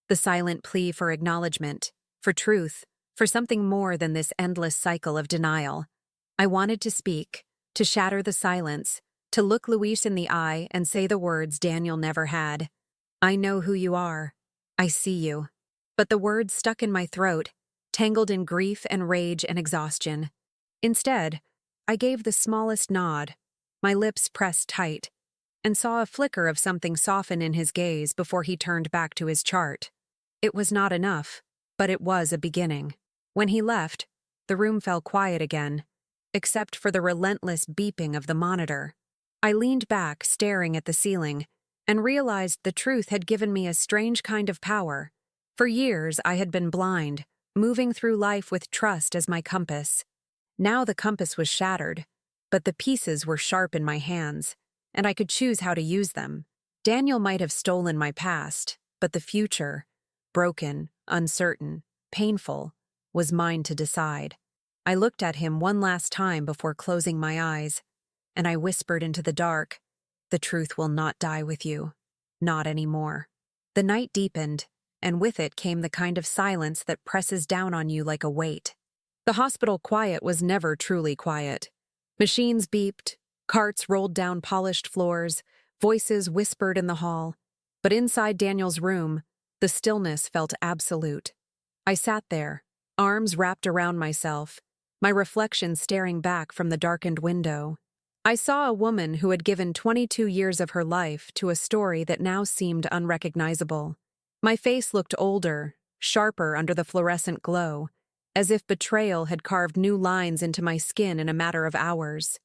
The silent plea for acknowledgement, for truth, for something more than this endless cycle of denial. I wanted to speak, to shatter the silence, to look Luis in the eye and say the words Daniel never had. "I know who you are. I see you." But the words stuck in my throat, tangled in grief and rage and exhaustion. Instead, I gave the smallest nod, my lips pressed tight, and saw a flicker of something soften in his gaze before he turned back to his chart. It was not enough, but it was a beginning. When he left, the room fell quiet again, except for the relentless beeping of the monitor. I leaned back, staring at the ceiling, and realized the truth had given me a strange kind of power. For years, I had been blind, moving through life with trust as my compass. Now the compass was shattered, but the pieces were sharp in my hands, and I could choose how to use them. Daniel might have stolen my past, but the future, broken, uncertain, painful, was mine to decide. I looked at him one last time before closing my eyes, and I whispered into the dark, "The truth will not die with you. Not anymore." The night deepened, and with it came the kind of silence that presses down on you like a weight. The hospital quiet was never truly quiet. Machines beeped, carts rolled down polished floors, voices whispered in the hall. But inside Daniel's room, the stillness felt absolute. I sat there, arms wrapped around myself, my reflection staring back from the darkened window. I saw a woman who had given 22 years of her life to a story that now seemed unrecognizable. My face looked older, sharper under the fluorescent glow, as if betrayal had carved new lines into my skin in a matter of hours.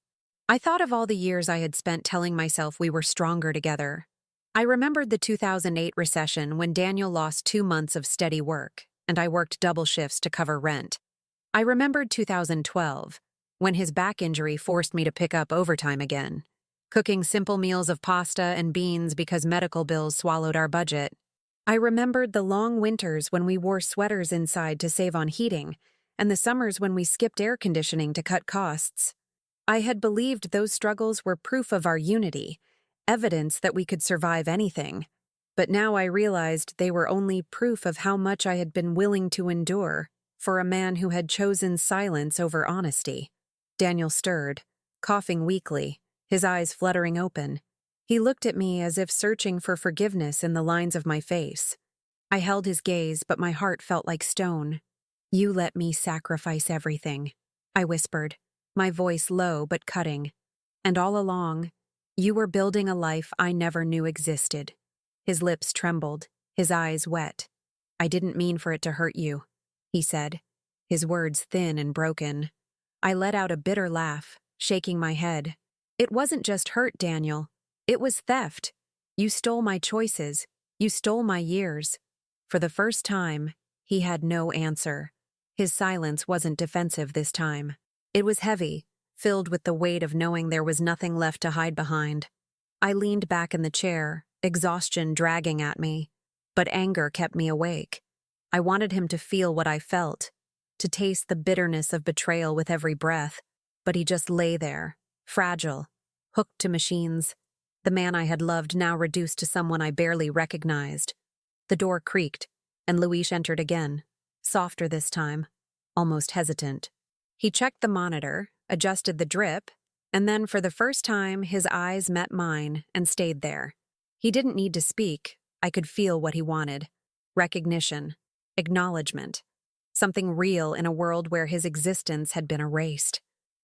I thought of all the years I had spent telling myself we were stronger together. I remembered the 2008 recession when Daniel lost 2 months of steady work, and I worked double shifts to cover rent. I remembered 2012, when his back injury forced me to pick up overtime again, cooking simple meals of pasta and beans because medical bills swallowed our budget. I remembered the long winters when we wore sweaters inside to save on heating, and the summers when we skipped air conditioning to cut costs. I had believed those struggles were proof of our unity, evidence that we could survive anything. But now I realized they were only proof of how much I had been willing to endure for a man who had chosen silence over honesty. Daniel stirred, coughing weakly, his eyes fluttering open. He looked at me as if searching for forgiveness in the lines of my face. I held his gaze, but my heart felt like stone. You let me sacrifice everything, I whispered, my voice low but cutting. And all along, you were building a life I never knew existed. His lips trembled, his eyes wet. I didn't mean for it to hurt you, he said, his words thin and broken. I let out a bitter laugh, shaking my head. It wasn't just hurt, Daniel. It was theft. You stole my choices. You stole my years. For the first time, he had no answer. His silence wasn't defensive this time. It was heavy, filled with the weight of knowing there was nothing left to hide behind. I leaned back in the chair, exhaustion dragging at me, but anger kept me awake. I wanted him to feel what I felt, to taste the bitterness of betrayal with every breath, but he just lay there, fragile, hooked to machines, the man I had loved now reduced to someone I barely recognized. The door creaked, and Luis entered again, softer this time, almost hesitant. He checked the monitor, adjusted the drip, and then for the first time his eyes met mine and stayed there. He didn't need to speak. I could feel what he wanted. Recognition, acknowledgement, something real in a world where his existence had been erased.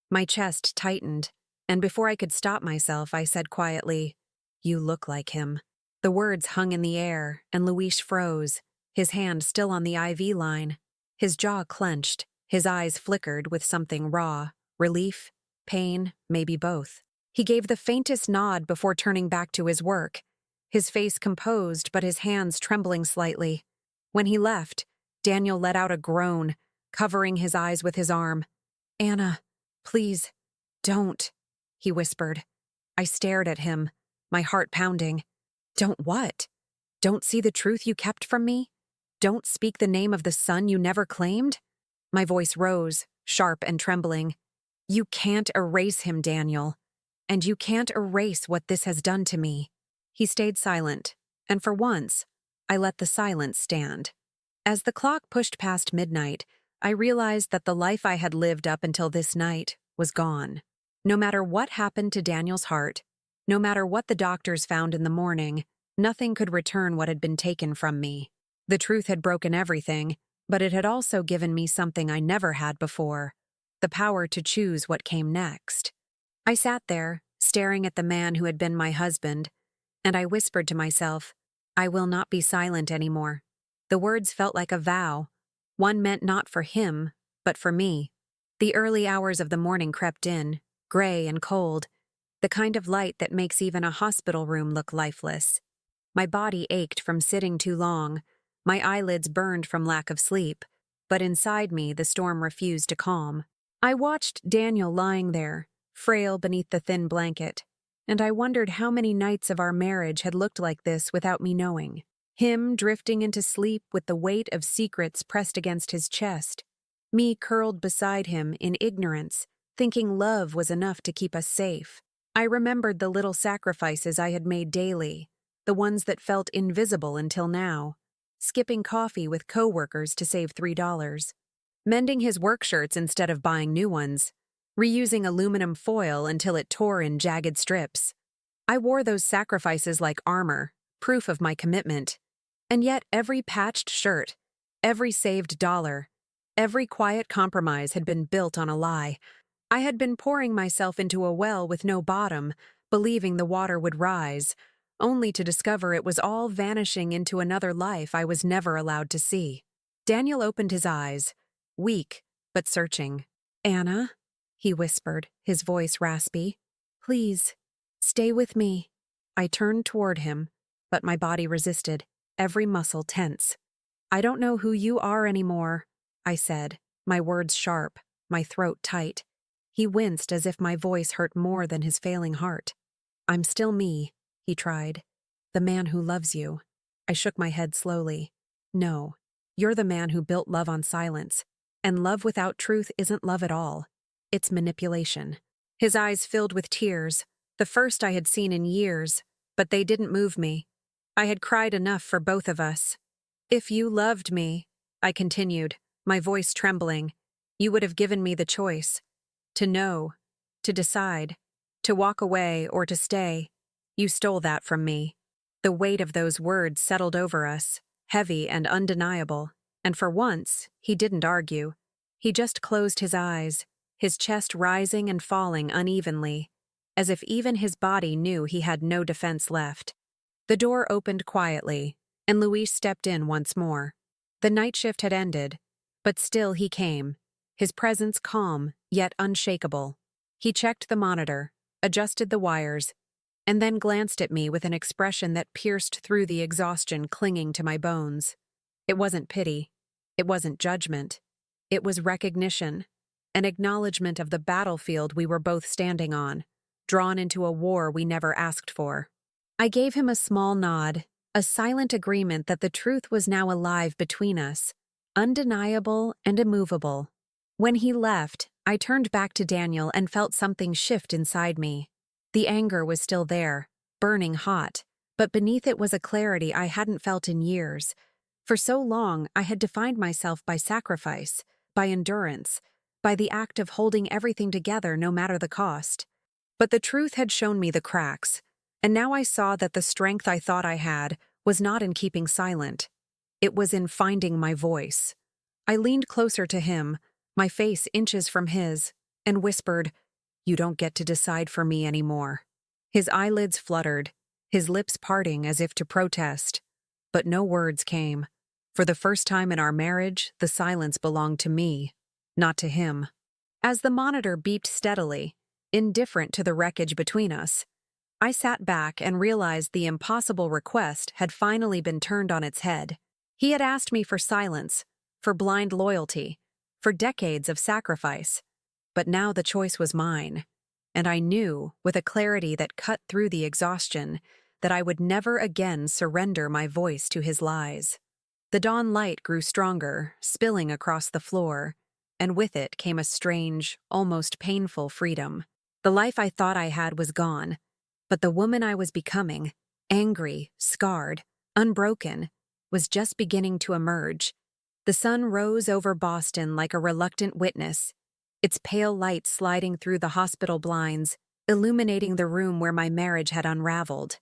My chest tightened, and before I could stop myself, I said quietly, "You look like him." The words hung in the air, and Luis froze, his hand still on the IV line. His jaw clenched, his eyes flickered with something raw, relief, pain, maybe both. He gave the faintest nod before turning back to his work, his face composed but his hands trembling slightly. When he left, Daniel let out a groan, covering his eyes with his arm. "Anna, please, don't," he whispered. I stared at him, my heart pounding. "Don't what? Don't see the truth you kept from me? Don't speak the name of the son you never claimed?" My voice rose, sharp and trembling. "You can't erase him, Daniel. And you can't erase what this has done to me." He stayed silent, and for once, I let the silence stand. As the clock pushed past midnight, I realized that the life I had lived up until this night was gone. No matter what happened to Daniel's heart, no matter what the doctors found in the morning, nothing could return what had been taken from me. The truth had broken everything, but it had also given me something I never had before, the power to choose what came next. I sat there, staring at the man who had been my husband, and I whispered to myself, "I will not be silent anymore." The words felt like a vow, one meant not for him, but for me. The early hours of the morning crept in, gray and cold, the kind of light that makes even a hospital room look lifeless. My body ached from sitting too long, my eyelids burned from lack of sleep, but inside me the storm refused to calm. I watched Daniel lying there, frail beneath the thin blanket, and I wondered how many nights of our marriage had looked like this without me knowing. Him drifting into sleep with the weight of secrets pressed against his chest, me curled beside him in ignorance, thinking love was enough to keep us safe. I remembered the little sacrifices I had made daily, the ones that felt invisible until now. Skipping coffee with coworkers to save $3, mending his work shirts instead of buying new ones, reusing aluminum foil until it tore in jagged strips. I wore those sacrifices like armor, proof of my commitment. And yet every patched shirt, every saved dollar, every quiet compromise had been built on a lie. I had been pouring myself into a well with no bottom, believing the water would rise, only to discover it was all vanishing into another life I was never allowed to see. Daniel opened his eyes, weak but searching. "Anna," he whispered, his voice raspy. "Please, stay with me." I turned toward him, but my body resisted, every muscle tense. "I don't know who you are anymore," I said, my words sharp, my throat tight. He winced as if my voice hurt more than his failing heart. "I'm still me," he tried. "The man who loves you." I shook my head slowly. "No, you're the man who built love on silence. And love without truth isn't love at all. It's manipulation." His eyes filled with tears, the first I had seen in years, but they didn't move me. I had cried enough for both of us. "If you loved me," I continued, my voice trembling, "you would have given me the choice. To know, to decide, to walk away or to stay. You stole that from me." The weight of those words settled over us, heavy and undeniable. And for once, he didn't argue. He just closed his eyes, his chest rising and falling unevenly, as if even his body knew he had no defense left. The door opened quietly, and Luis stepped in once more. The night shift had ended, but still he came, his presence calm yet unshakable. He checked the monitor, adjusted the wires, and then glanced at me with an expression that pierced through the exhaustion clinging to my bones. It wasn't pity. It wasn't judgment. It was recognition, an acknowledgement of the battlefield we were both standing on, drawn into a war we never asked for. I gave him a small nod, a silent agreement that the truth was now alive between us, undeniable and immovable. When he left, I turned back to Daniel and felt something shift inside me. The anger was still there, burning hot, but beneath it was a clarity I hadn't felt in years. For so long, I had defined myself by sacrifice, by endurance, by the act of holding everything together no matter the cost. But the truth had shown me the cracks, and now I saw that the strength I thought I had was not in keeping silent. It was in finding my voice. I leaned closer to him, my face inches from his, and whispered, "You don't get to decide for me anymore." His eyelids fluttered, his lips parting as if to protest. But no words came. For the first time in our marriage, the silence belonged to me, not to him. As the monitor beeped steadily, indifferent to the wreckage between us, I sat back and realized the impossible request had finally been turned on its head. He had asked me for silence, for blind loyalty, for decades of sacrifice. But now the choice was mine, and I knew, with a clarity that cut through the exhaustion, that I would never again surrender my voice to his lies. The dawn light grew stronger, spilling across the floor, and with it came a strange, almost painful freedom. The life I thought I had was gone, but the woman I was becoming, angry, scarred, unbroken, was just beginning to emerge. The sun rose over Boston like a reluctant witness, its pale light sliding through the hospital blinds, illuminating the room where my marriage had unraveled.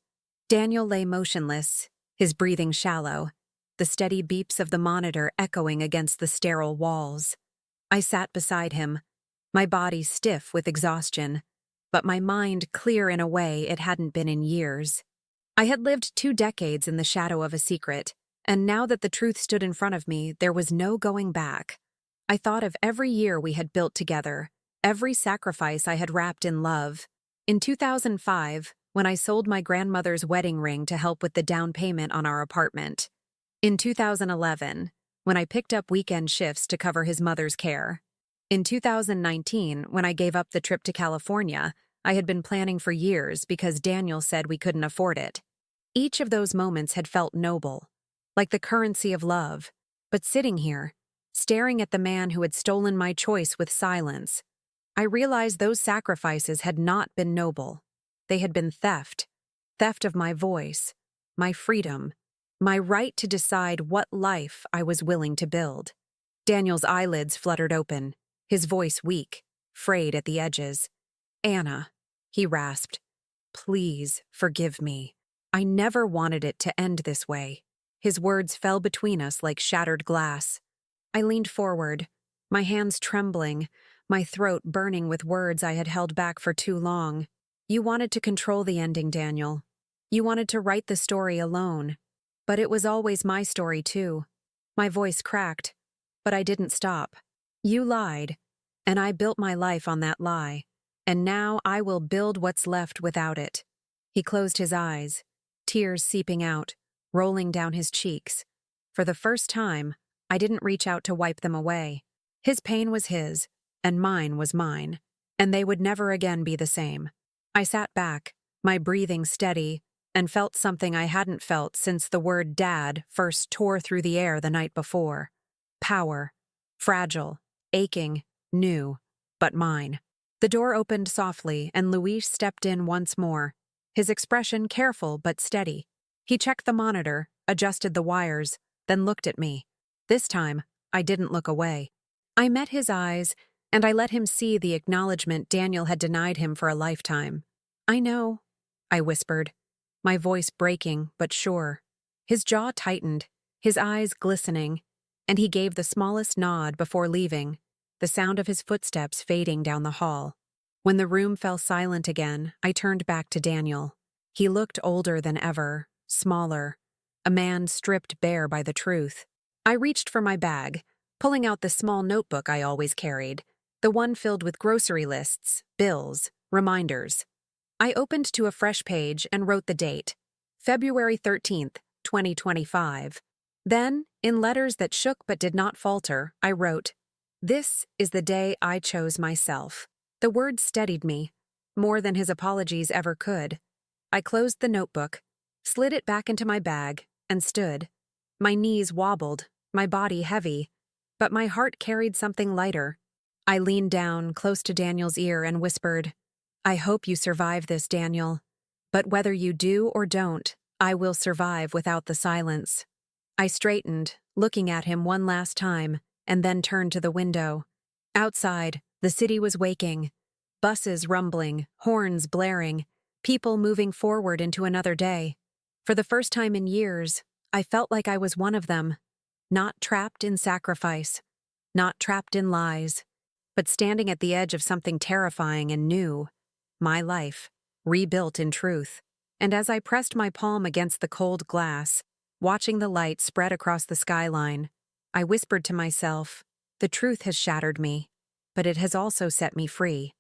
Daniel lay motionless, his breathing shallow, the steady beeps of the monitor echoing against the sterile walls. I sat beside him, my body stiff with exhaustion, but my mind clear in a way it hadn't been in years. I had lived 2 decades in the shadow of a secret, and now that the truth stood in front of me, there was no going back. I thought of every year we had built together, every sacrifice I had wrapped in love. In 2005, when I sold my grandmother's wedding ring to help with the down payment on our apartment. In 2011, when I picked up weekend shifts to cover his mother's care. In 2019, when I gave up the trip to California I had been planning for years because Daniel said we couldn't afford it. Each of those moments had felt noble, like the currency of love. But sitting here, staring at the man who had stolen my choice with silence, I realized those sacrifices had not been noble. They had been theft of my voice, my freedom, my right to decide what life I was willing to build. Daniel's eyelids fluttered open, his voice weak, frayed at the edges. "Anna," he rasped, "please forgive me. I never wanted it to end this way." His words fell between us like shattered glass. I leaned forward, my hands trembling, my throat burning with words I had held back for too long. "You wanted to control the ending, Daniel. You wanted to write the story alone. But it was always my story, too." My voice cracked, but I didn't stop. "You lied, and I built my life on that lie, and now I will build what's left without it." He closed his eyes, tears seeping out, rolling down his cheeks. For the first time, I didn't reach out to wipe them away. His pain was his, and mine was mine, and they would never again be the same. I sat back, my breathing steady, and felt something I hadn't felt since the word "Dad" first tore through the air the night before. Power. Fragile, aching, new, but mine. The door opened softly, and Luis stepped in once more, his expression careful but steady. He checked the monitor, adjusted the wires, then looked at me. This time, I didn't look away. I met his eyes, and I let him see the acknowledgement Daniel had denied him for a lifetime. "I know," I whispered, my voice breaking but sure. His jaw tightened, his eyes glistening, and he gave the smallest nod before leaving, the sound of his footsteps fading down the hall. When the room fell silent again, I turned back to Daniel. He looked older than ever, smaller, a man stripped bare by the truth. I reached for my bag, pulling out the small notebook I always carried, the one filled with grocery lists, bills, reminders. I opened to a fresh page and wrote the date, February 13th, 2025. Then, in letters that shook but did not falter, I wrote, "This is the day I chose myself." The words steadied me, more than his apologies ever could. I closed the notebook, slid it back into my bag, and stood. My knees wobbled, my body heavy, but my heart carried something lighter. I leaned down close to Daniel's ear and whispered, "I hope you survive this, Daniel. But whether you do or don't, I will survive without the silence." I straightened, looking at him one last time, and then turned to the window. Outside, the city was waking. Buses rumbling, horns blaring, people moving forward into another day. For the first time in years, I felt like I was one of them, not trapped in sacrifice, not trapped in lies, but standing at the edge of something terrifying and new, my life, rebuilt in truth. And as I pressed my palm against the cold glass, watching the light spread across the skyline, I whispered to myself, "The truth has shattered me, but it has also set me free."